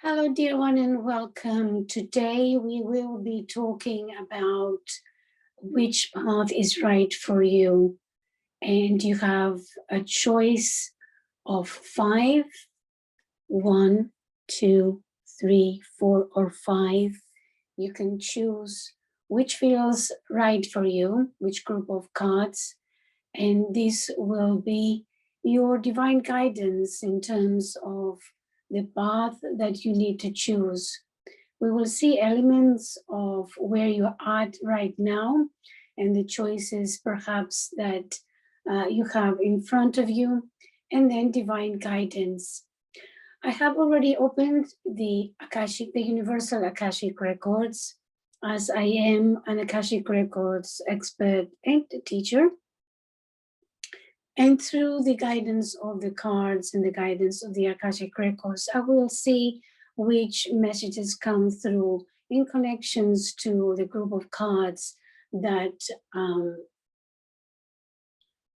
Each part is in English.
Hello, dear one, and welcome. Today we will be talking about which path is right for you. And you have a choice of 5, 1, 2, 3, 4, or 5. You can choose which feels right for you, which group of cards. And this will be your divine guidance in terms of the path that you need to choose. We will see elements of where you're at right now and the choices perhaps that you have in front of you, and then divine guidance. I have already opened the AKASHIC, the Universal AKASHIC Records, as I am an AKASHIC Records expert and teacher. And through the guidance of the cards and the guidance of the Akashic Records, I will see which messages come through in connections to the group of cards that are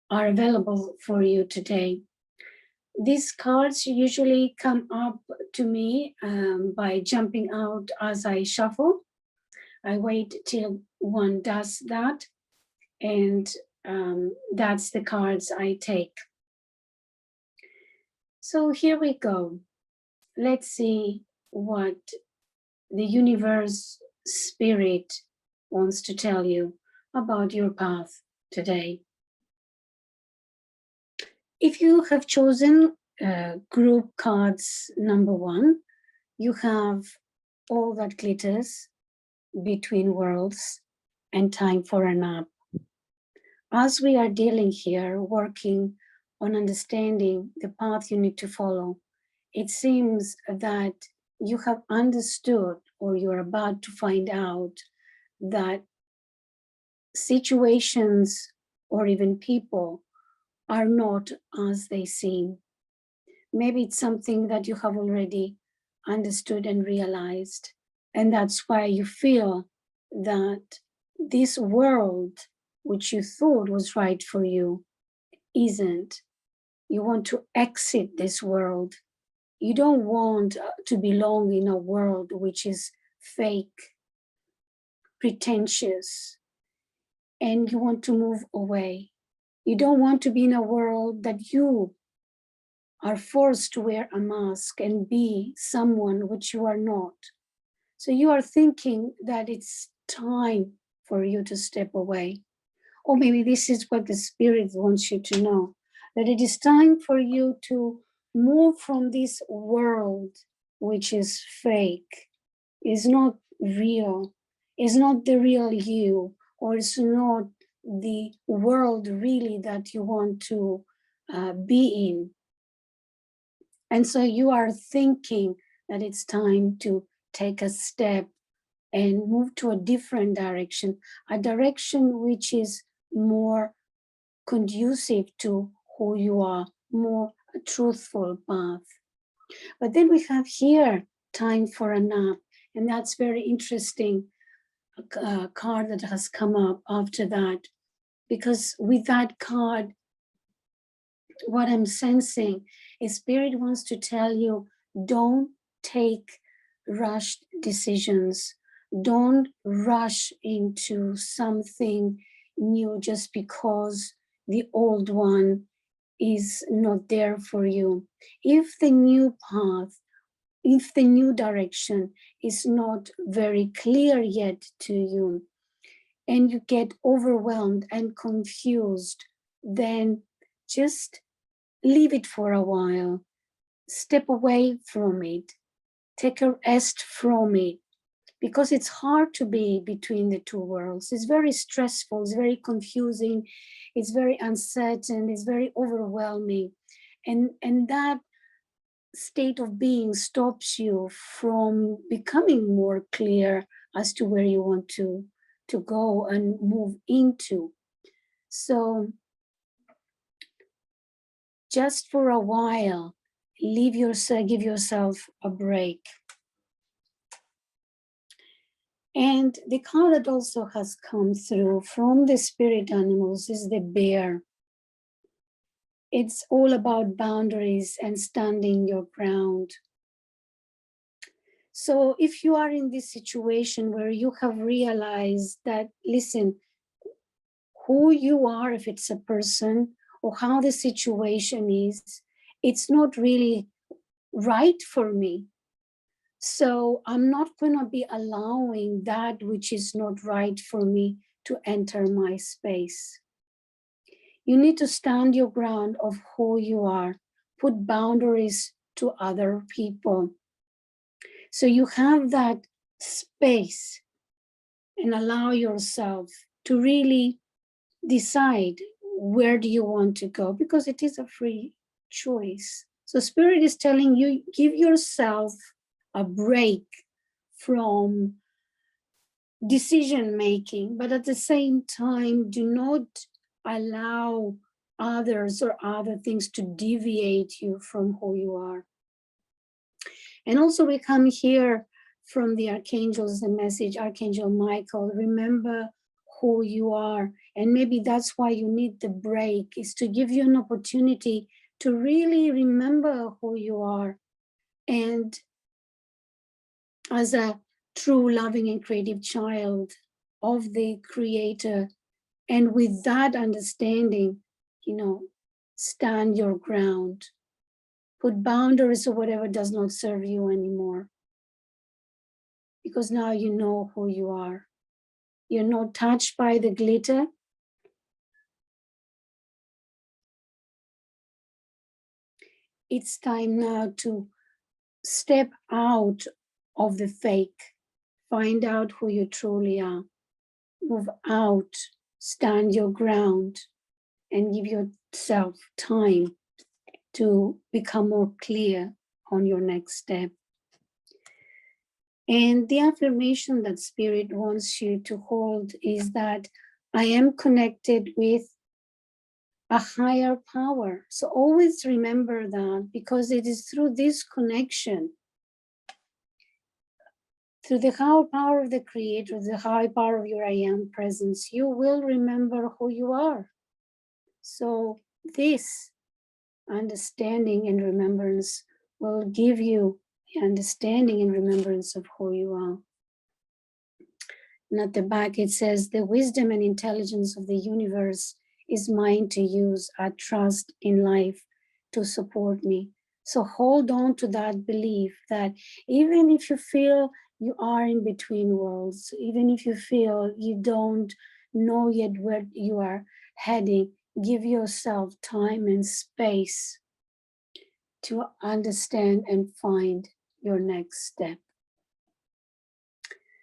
available for you today. These cards usually come up to me by jumping out as I shuffle. I wait till one does that, and that's the cards I take. So here we go. Let's see what the universe spirit wants to tell you about your path today. If you have chosen group cards number 1, you have all that glitters, between worlds, and time for a nap. As we are dealing here, working on understanding the path you need to follow, it seems that you have understood, or you're about to find out, that situations or even people are not as they seem. Maybe it's something that you have already understood and realized, and that's why you feel that this world, which you thought was right for you, isn't. You want to exit this world. You don't want to belong in a world which is fake, pretentious, and you want to move away. You don't want to be in a world that you are forced to wear a mask and be someone which you are not. So you are thinking that it's time for you to step away. Or maybe this is what the Spirit wants you to know, that it is time for you to move from this world which is fake, is not real, is not the real you, or is not the world really that you want to be in. And so you are thinking that it's time to take a step and move to a different direction, a direction which is more conducive to who you are, more a truthful path. But then we have here time for a nap, and that's very interesting, a card that has come up after that, because with that card, what I'm sensing is Spirit wants to tell you, don't take rushed decisions. Don't rush into something new just because the old one is not there for you. If the new path, if the new direction is not very clear yet to you, and you get overwhelmed and confused, then just leave it for a while. Step away from it. Take a rest from it, because it's hard to be between the two worlds. It's very stressful, it's very confusing, it's very uncertain, it's very overwhelming. And that state of being stops you from becoming more clear as to where you want to go and move into. So just for a while, give yourself a break. And the card that also has come through from the spirit animals is the bear. It's all about boundaries and standing your ground. So if you are in this situation where you have realized that, listen, who you are, if it's a person, or how the situation is, it's not really right for me. So I'm not going to be allowing that which is not right for me to enter my space. You need to stand your ground of who you are, put boundaries to other people. So you have that space and allow yourself to really decide where do you want to go, because it is a free choice. So Spirit is telling you, give yourself a break from decision making, but at the same time, do not allow others or other things to deviate you from who you are. And also we come here from the archangels, the message, Archangel Michael, remember who you are. And maybe that's why you need the break, is to give you an opportunity to really remember who you are. And as a true loving and creative child of the Creator, and with that understanding, stand your ground. Put boundaries or whatever does not serve you anymore. Because now you know who you are. You're not touched by the glitter. It's time now to step out of the fake. Find out who you truly are. Move out, stand your ground, and give yourself time to become more clear on your next step. And the affirmation that Spirit wants you to hold is that I am connected with a higher power. So always remember that, because it is through this connection, through the higher power of the Creator, the high power of your I Am presence, you will remember who you are. So this understanding and remembrance will give you the understanding and remembrance of who you are. And at the back it says, the wisdom and intelligence of the universe is mine to use. I trust in life to support me. So hold on to that belief that even if you feel you are in between worlds, even if you feel you don't know yet where you are heading, give yourself time and space to understand and find your next step.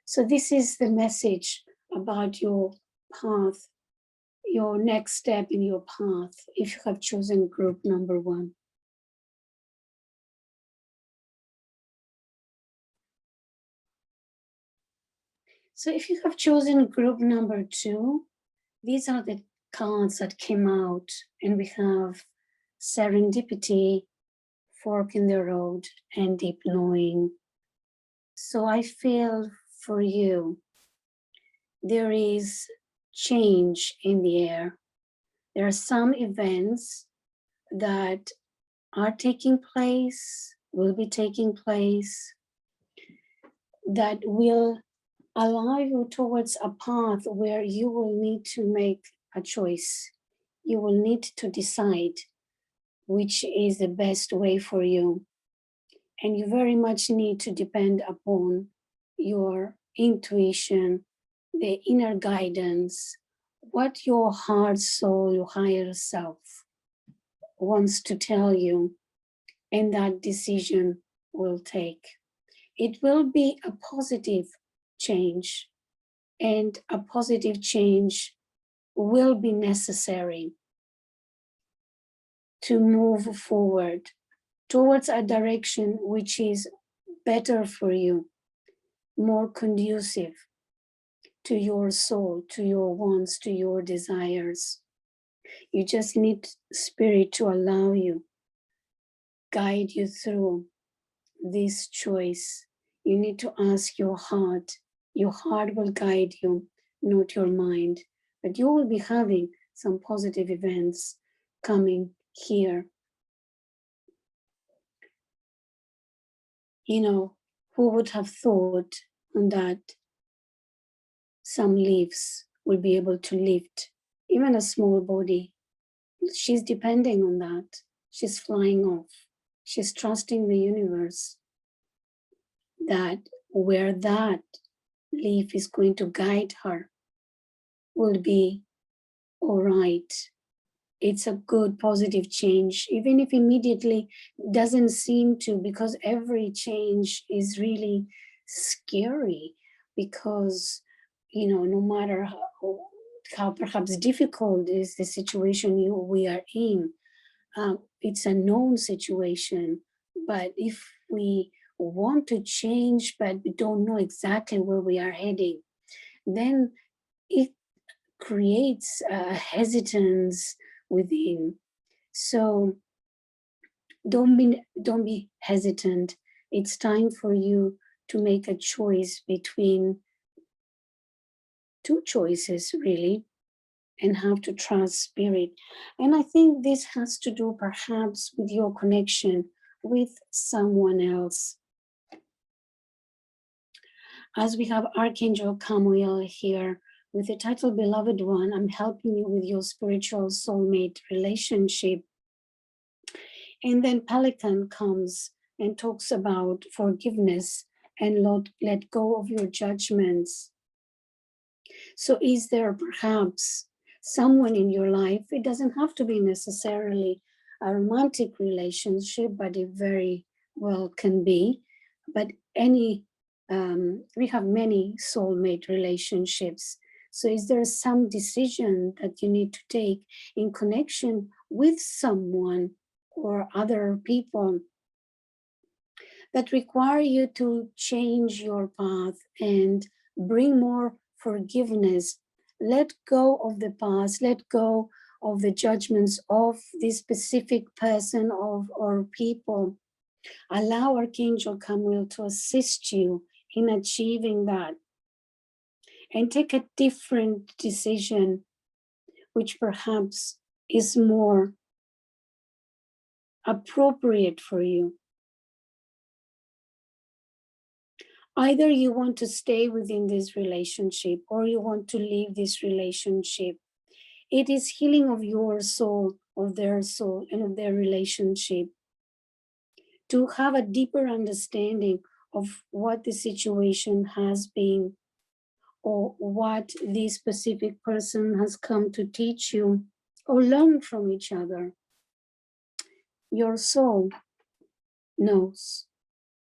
So this is the message about your path, your next step in your path, if you have chosen group number 1. So if you have chosen group number 2, these are the cards that came out, and we have serendipity, fork in the road, and deep knowing. So I feel for you, there is change in the air. There are some events that are taking place, will be taking place, that will allow you towards a path where you will need to make a choice. You will need to decide which is the best way for you. And you very much need to depend upon your intuition, the inner guidance, what your heart, soul, your higher self wants to tell you, and that decision will take. It will be a positive change, and a positive change will be necessary to move forward towards a direction which is better for you, more conducive to your soul, to your wants, to your desires. You just need Spirit to allow you, guide you through this choice. You need to ask your heart. Your heart will guide you, not your mind. But you will be having some positive events coming here. Who would have thought that some leaves will be able to lift even a small body? She's depending on that. She's flying off. She's trusting the universe that where that leaf is going to guide her will be all right. It's a good positive change, even if immediately doesn't seem to, because every change is really scary, because, you know, no matter how perhaps difficult is the situation we are in, it's a known situation. But if we want to change, but we don't know exactly where we are heading, then it creates a hesitance within. So don't be hesitant. It's time for you to make a choice between two choices, really, and have to trust spirit. And I think this has to do perhaps with your connection with someone else. As we have Archangel Chamuel here with the title Beloved One, I'm helping you with your spiritual soulmate relationship. And then Pelican comes and talks about forgiveness and let go of your judgments. So is there perhaps someone in your life? It doesn't have to be necessarily a romantic relationship, but it very well can be. But we have many soulmate relationships. So is there some decision that you need to take in connection with someone or other people that require you to change your path and bring more forgiveness? Let go of the past, let go of the judgments of this specific person or people. Allow Archangel Chamuel to assist you in achieving that. And take a different decision, which perhaps is more appropriate for you. Either you want to stay within this relationship or you want to leave this relationship. It is healing of your soul, of their soul, and of their relationship. To have a deeper understanding of what the situation has been, or what this specific person has come to teach you, or learn from each other. Your soul knows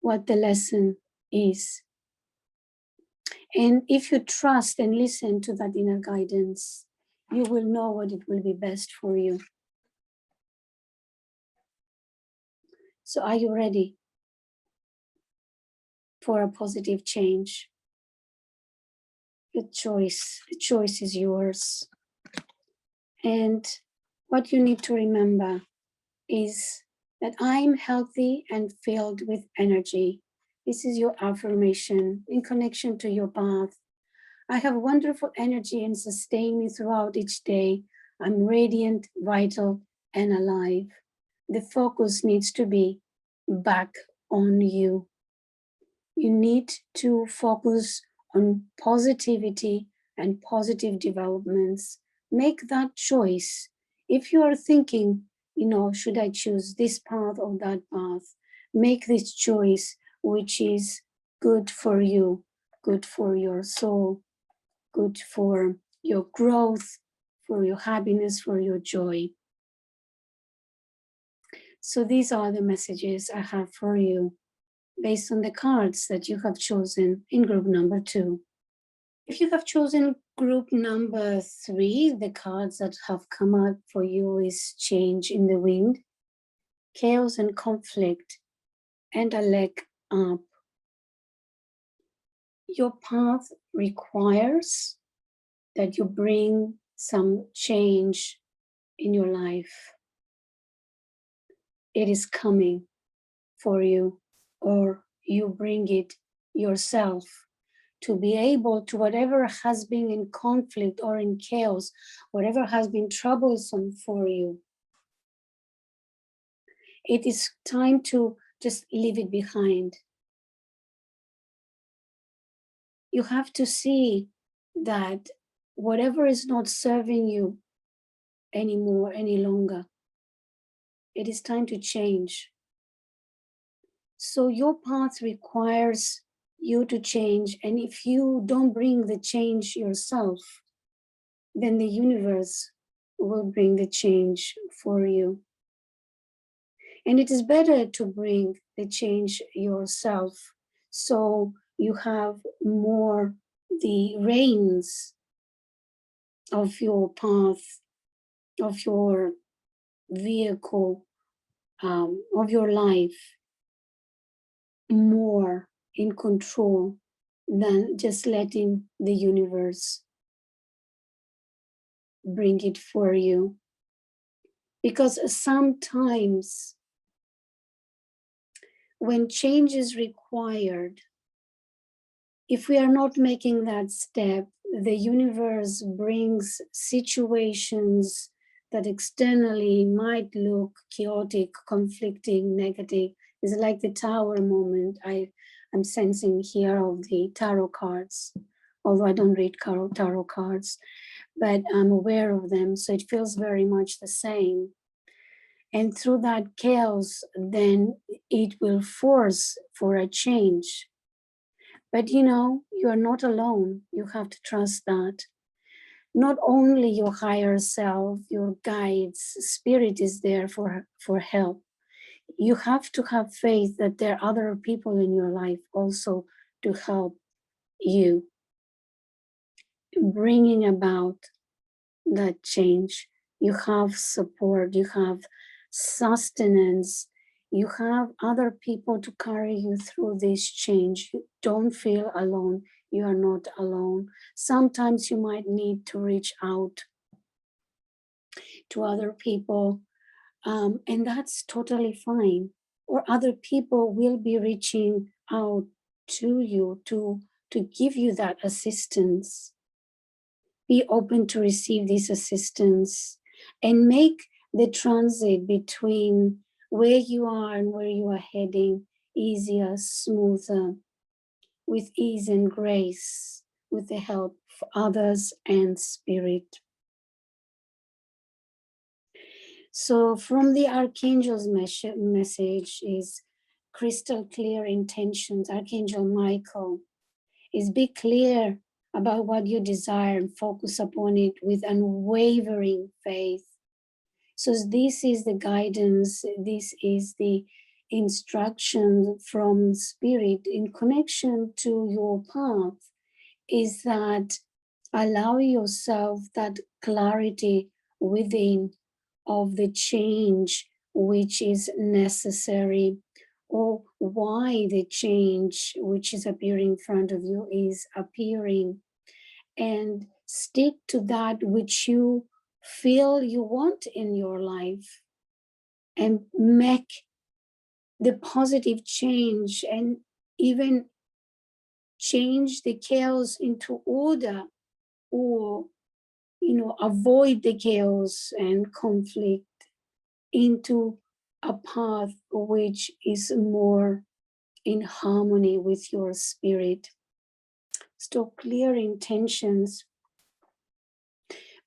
what the lesson is. And if you trust and listen to that inner guidance, you will know what it will be best for you. So are you ready for a positive change? The choice is yours. And what you need to remember is that I'm healthy and filled with energy. This is your affirmation in connection to your path. I have wonderful energy and sustain me throughout each day. I'm radiant, vital, and alive. The focus needs to be back on you. You need to focus on positivity and positive developments. Make that choice. If you are thinking, you know, should I choose this path or that path? Make this choice which is good for you, good for your soul, good for your growth, for your happiness, for your joy. So these are the messages I have for you based on the cards that you have chosen in group number 2. If you have chosen group number 3, the cards that have come out for you is change in the wind, chaos and conflict, and a leg up. Your path requires that you bring some change in your life. It is coming for you, or you bring it yourself to be able to, whatever has been in conflict or in chaos, whatever has been troublesome for you, it is time to just leave it behind. You have to see that whatever is not serving you anymore, any longer, it is time to change. So your path requires you to change. And if you don't bring the change yourself, then the universe will bring the change for you. And it is better to bring the change yourself, so you have more the reins of your path, of your vehicle, of your life, more in control than just letting the universe bring it for you. Because sometimes when change is required, if we are not making that step, the universe brings situations that externally might look chaotic, conflicting, negative. It's like the tower moment I'm sensing here of the tarot cards, although I don't read tarot cards, but I'm aware of them, so it feels very much the same. And through that chaos, then it will force for a change. But you know, you are not alone. You have to trust that. Not only your higher self, your guides, spirit is there for help. You have to have faith that there are other people in your life also to help you, bringing about that change. You have support, you have sustenance, you have other people to carry you through this change. You don't feel alone. You are not alone. Sometimes you might need to reach out to other people, and that's totally fine. Or other people will be reaching out to you to give you that assistance. Be open to receive this assistance and make the transit between where you are and where you are heading easier, smoother, with ease and grace, with the help of others and spirit. So from the Archangel's message is crystal clear intentions. Archangel Michael is be clear about what you desire and focus upon it with unwavering faith. So this is the guidance, this is the instruction from spirit in connection to your path, is that allow yourself that clarity within of the change which is necessary, or why the change which is appearing in front of you is appearing, and stick to that which you feel you want in your life, and make the positive change, and even change the chaos into order, or avoid the chaos and conflict into a path which is more in harmony with your spirit. So clear intentions,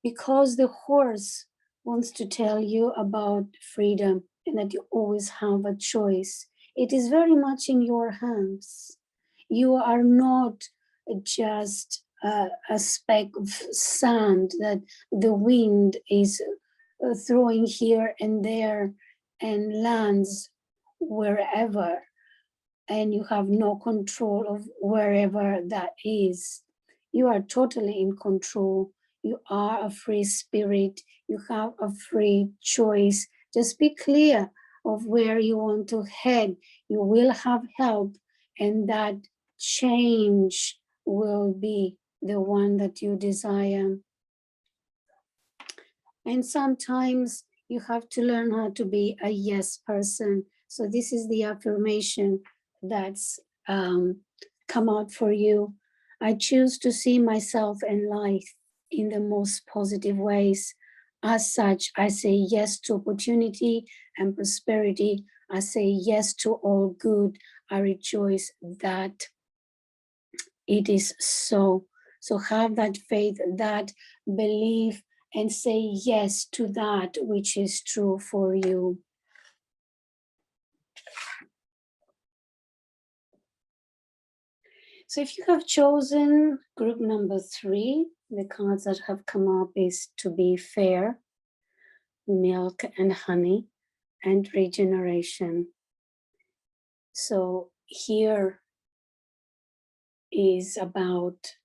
because the horse wants to tell you about freedom and that you always have a choice. It is very much in your hands. You are not just a speck of sand that the wind is throwing here and there and lands wherever, and you have no control of wherever that is. You are totally in control. You are a free spirit. You have a free choice. Just be clear of where you want to head. You will have help, and that change will be the one that you desire. And sometimes you have to learn how to be a yes person. So this is the affirmation that's come out for you. I choose to see myself and life in the most positive ways. As such, I say yes to opportunity and prosperity. I say yes to all good. I rejoice that It is so. So have that faith, that belief, and say yes to that which is true for you. So if you have chosen group number 3, the cards that have come up is to be fair, milk and honey, and regeneration. So here is about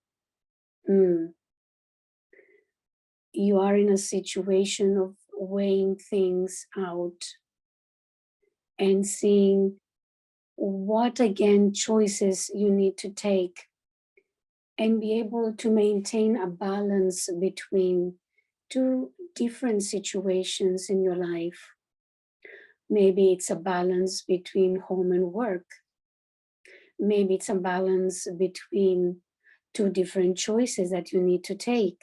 you are in a situation of weighing things out and seeing what again choices you need to take and be able to maintain a balance between two different situations in your life. Maybe it's a balance between home and work. Maybe it's a balance between two different choices that you need to take.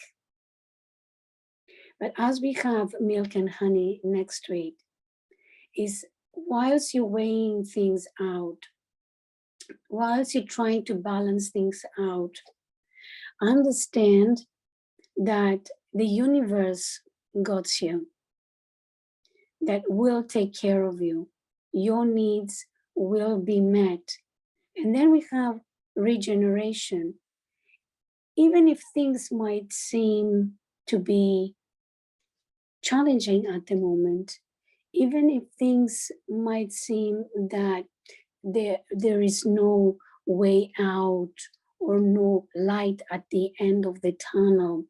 But as we have milk and honey next to it, is whilst you're weighing things out, whilst you're trying to balance things out, understand that the universe got you, that will take care of you. Your needs will be met. And then we have regeneration. Even if things might seem to be challenging at the moment, even if things might seem that there is no way out or no light at the end of the tunnel.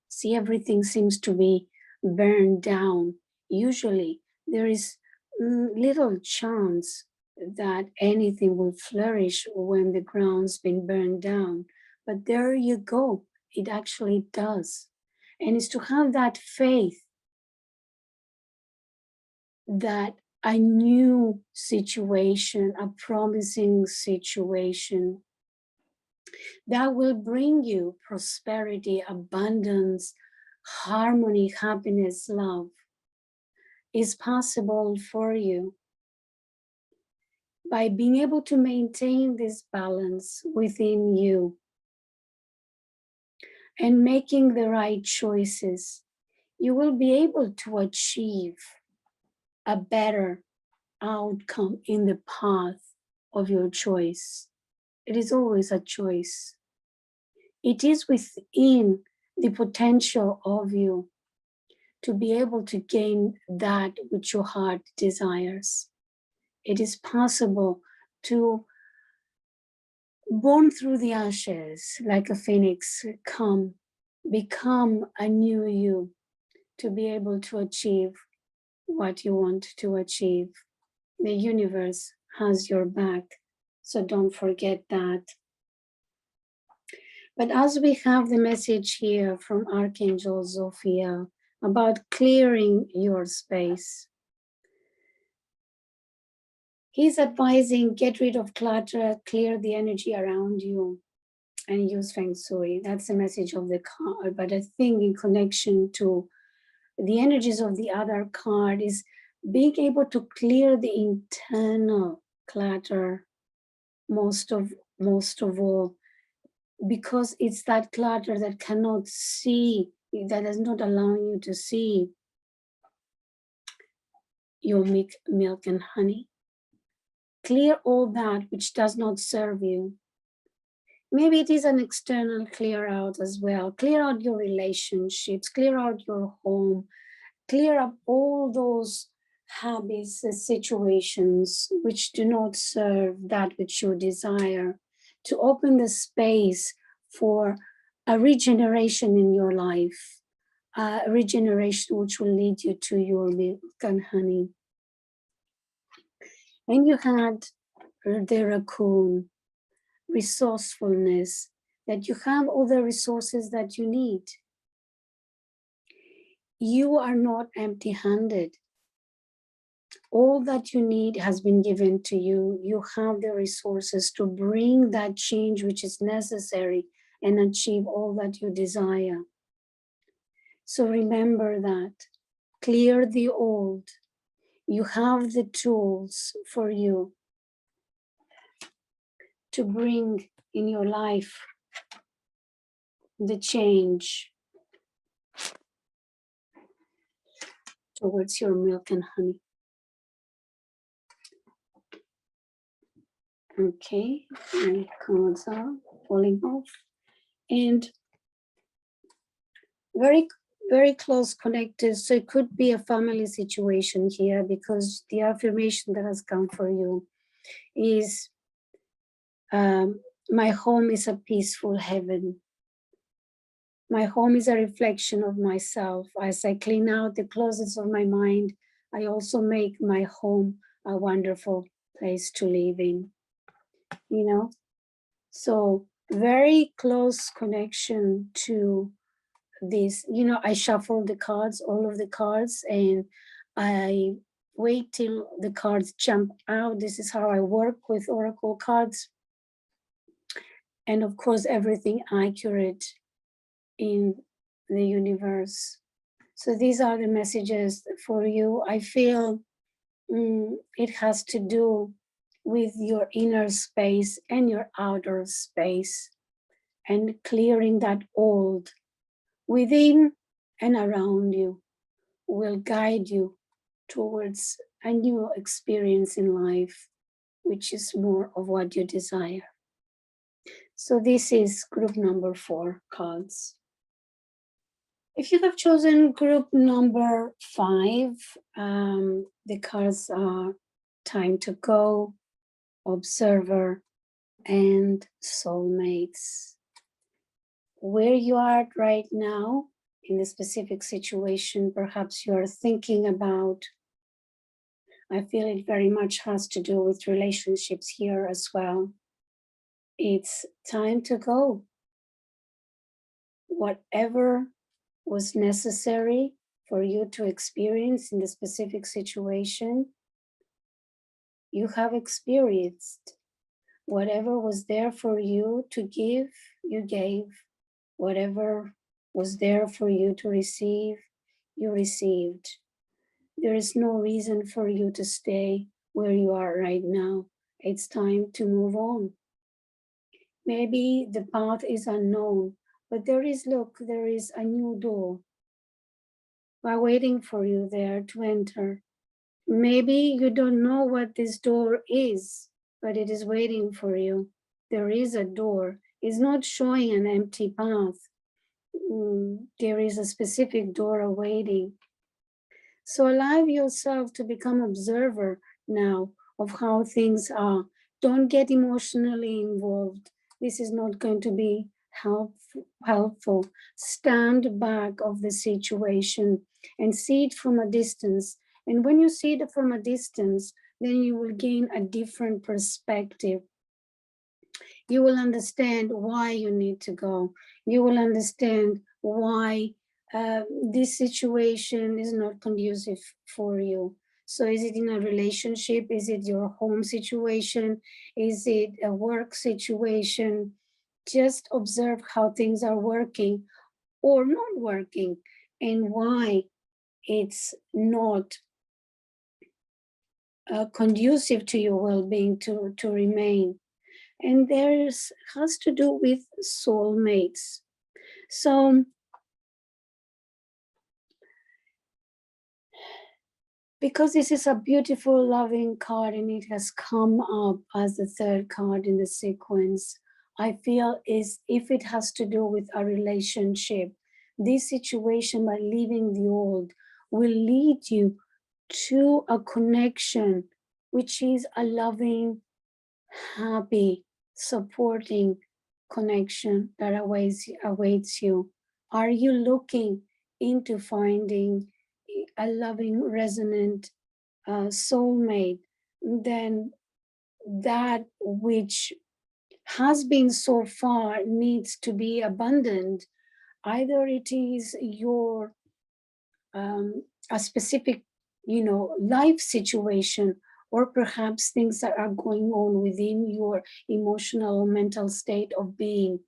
See, everything seems to be burned down. Usually there is little chance that anything will flourish when the ground's been burned down. But there you go, it actually does. And it's to have that faith that a new situation, a promising situation that will bring you prosperity, abundance, harmony, happiness, love is possible for you by being able to maintain this balance within you and making the right choices. You will be able to achieve a better outcome in the path of your choice. It is always a choice. It is within the potential of you to be able to gain that which your heart desires. It is possible to born through the ashes like a phoenix, become a new you, to be able to achieve what you want to achieve. The universe has your back, so don't forget that. But as we have the message here from Archangel Sophia about clearing your space, he's advising get rid of clutter, clear the energy around you, and use Feng Shui. That's the message of the card. But I think in connection to the energies of the other card is being able to clear the internal clutter most of all, because it's that clutter that cannot see, that is not allowing you to see your milk and honey. Clear all that which does not serve you. Maybe it is an external clear out as well. Clear out your relationships, clear out your home, clear up all those habits, situations which do not serve that which you desire, to open the space for a regeneration in your life, a regeneration which will lead you to your milk and honey. And you had the raccoon, resourcefulness, that you have all the resources that you need. You are not empty-handed. All that you need has been given to you. You have the resources to bring that change which is necessary and achieve all that you desire. So remember that. Clear the old. You have the tools for you to bring in your life the change towards your milk and honey. Okay, my cards are falling off. And very, very close connected. So it could be a family situation here, because the affirmation that has come for you is, my home is a peaceful heaven. My home is a reflection of myself. As I clean out the closets of my mind, I also make my home a wonderful place to live in, you know? So very close connection to this. You know, I shuffle the cards, all of the cards, and I wait till the cards jump out. This is how I work with oracle cards. And of course, everything accurate in the universe. So these are the messages for you. I feel it has to do with your inner space and your outer space, and clearing that old within and around you will guide you towards a new experience in life, which is more of what you desire. So this is group number 4 cards. If you have chosen group number 5, the cards are time to go, observer, and soulmates. Where you are right now in the specific situation, perhaps you are thinking about, I feel it very much has to do with relationships here as well. It's time to go. Whatever was necessary for you to experience in the specific situation, you have experienced. Whatever was there for you to give, you gave. Whatever was there for you to receive, you received. There is no reason for you to stay where you are right now. It's time to move on. Maybe the path is unknown, but there is a new door waiting for you there to enter. Maybe you don't know what this door is, but it is waiting for you. There is a door. It's not showing an empty path. There is a specific door awaiting. So allow yourself to become observer now of how things are. Don't get emotionally involved. This is not going to be helpful. Stand back of the situation and see it from a distance. And when you see it from a distance, then you will gain a different perspective. You will understand why you need to go. You will understand why this situation is not conducive for you. So is it in a relationship? Is it your home situation? Is it a work situation? Just observe how things are working or not working, and why it's not conducive to your well-being to remain. And has to do with soulmates. So because this is a beautiful, loving card and it has come up as the 3rd card in the sequence, I feel is if it has to do with a relationship, this situation, by leaving the old, will lead you to a connection, which is a loving, happy, supporting connection that awaits you. Are you looking into finding a loving, resonant soulmate? Then that which has been so far needs to be abundant. Either it is your a specific, life situation, or perhaps things that are going on within your emotional or mental state of being.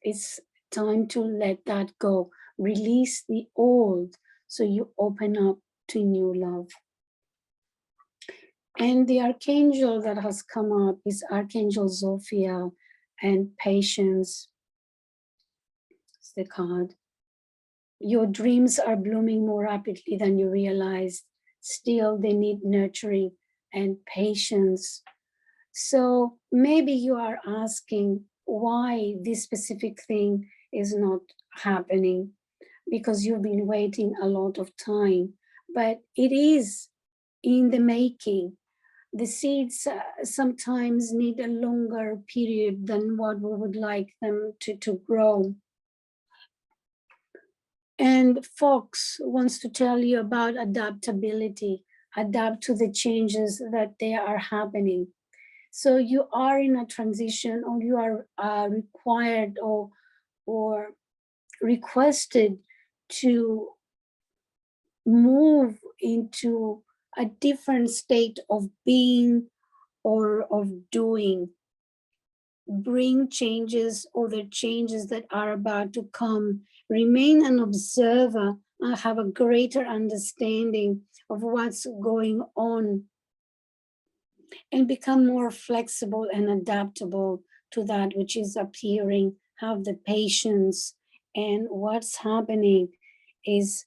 It's time to let that go. Release the old so you open up to new love. And the archangel that has come up is Archangel Zophiel, and patience is the card. Your dreams are blooming more rapidly than you realized. Still, they need nurturing and patience. So maybe you are asking why this specific thing is not happening, because you've been waiting a lot of time, but it is in the making. The seeds sometimes need a longer period than what we would like them to grow. And Fox wants to tell you about adaptability, adapt to the changes that they are happening. So you are in a transition, or you are required or requested to move into a different state of being or of doing. Bring changes, or the changes that are about to come. Remain an observer and have a greater understanding of what's going on, and become more flexible and adaptable to that which is appearing. Have the patience, and what's happening is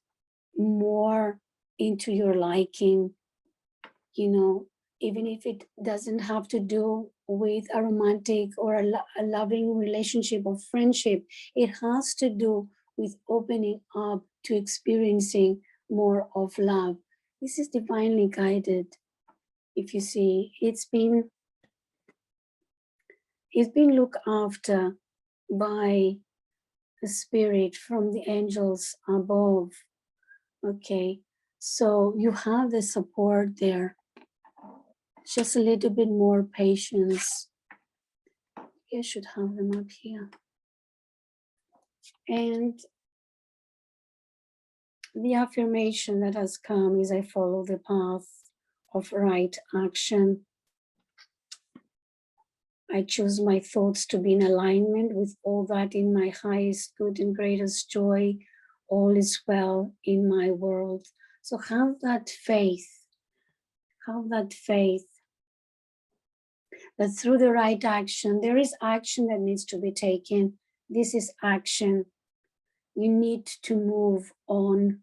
more into your liking, even if it doesn't have to do with a romantic or a loving relationship or friendship. It has to do with opening up to experiencing more of love. This is divinely guided. If you see, it's been looked after by the spirit from the angels above. Okay, so you have the support there. Just a little bit more patience. I should have them up here. And the affirmation that has come is, I follow the path of right action. I choose my thoughts to be in alignment with all that in my highest good and greatest joy. All is well in my world. So have that faith. Have that faith that through the right action, there is action that needs to be taken. This is action. You need to move on,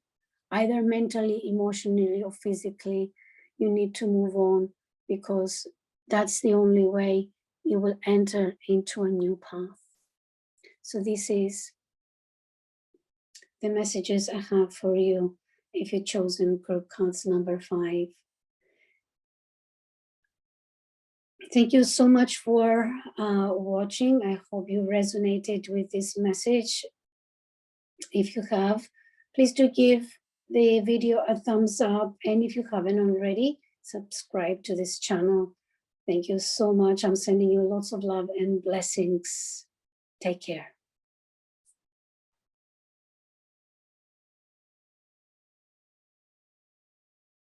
either mentally, emotionally, or physically. You need to move on, because that's the only way you will enter into a new path. So this is the messages I have for you if you've chosen group cards number 5. Thank you so much for watching. I hope you resonated with this message. If you have, please do give the video a thumbs up. And if you haven't already, subscribe to this channel. Thank you so much. I'm sending you lots of love and blessings. Take care.